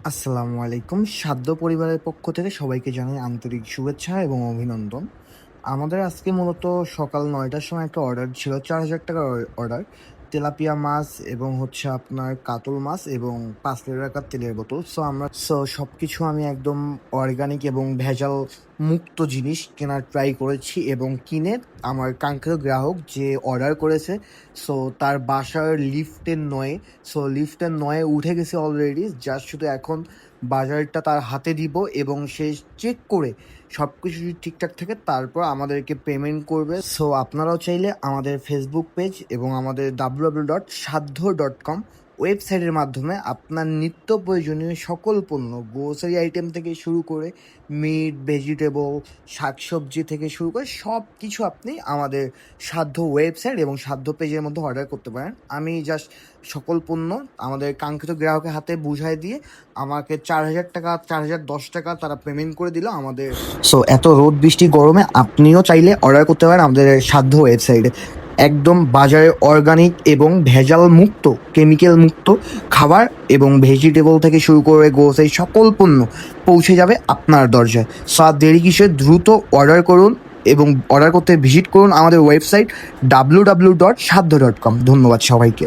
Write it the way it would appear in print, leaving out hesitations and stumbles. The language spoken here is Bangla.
আসসালামু আলাইকুম। সাদ্য পরিবারের পক্ষ থেকে সবাইকে জানাই আন্তরিক শুভেচ্ছা এবং অভিনন্দন। আমাদের আজকে মূলত সকাল ৯টার সময় একটা অর্ডার ছিল, ৳৪,০০০ অর্ডার। তেলাপিয়া মাছ এবং আপনার কাতল মাছ এবং ৫ লিটার তেলের বোতল। সবকিছু আমি একদম অর্গানিক এবং ভেজাল মুক্ত জিনিস কেনার ট্রাই করেছি এবং কিনে আমার কাঙ্ক্ষিত গ্রাহক যে অর্ডার করেছে, তার বাসার লিফটের ৯ এ উঠে গেছে অলরেডি। জাস্ট শুধু এখন বাজারটা তার হাতে দিব এবং সে চেক করে সবকিছু যদি ঠিকঠাক থাকে তারপর আমাদেরকে পেমেন্ট করবে। আপনারাও চাইলে আমাদের ফেসবুক পেজ এবং আমাদের www.sadhya.com ওয়েবসাইটের মাধ্যমে আপনার নিত্য প্রয়োজনীয় সকল পণ্য, গ্রোসারি আইটেম থেকে শুরু করে মিট, ভেজিটেবল, শাকসবজি থেকে শুরু করে সবকিছু আপনি আমাদের সাধ্য ওয়েবসাইট এবং সাধ্য পেজের মধ্যে অর্ডার করতে পারেন। আমি জাস্ট সকল পণ্য আমাদের কাঙ্ক্ষিত গ্রাহকের হাতে বুঝাই দিয়ে আমাকে ৳৪,০০০, ৳৪,০১০ তারা পেমেন্ট করে দিল আমাদের। এত রোদ বৃষ্টি গরমে আপনিও চাইলে অর্ডার করতে পারেন আমাদের সাধ্য ওয়েবসাইটে। একদম বাজারে অর্গানিক এবং ভেজাল মুক্ত, কেমিক্যাল মুক্ত খাবার এবং ভেজিটেবল থেকে শুরু করে গ্রোসারি সকল পণ্য পৌঁছে যাবে আপনার দরজায়। আর দেরি কিসের, দ্রুত অর্ডার করুন এবং অর্ডার করতে ভিজিট করুন আমাদের ওয়েবসাইট www.sadhya.com। ধন্যবাদ সবাইকে।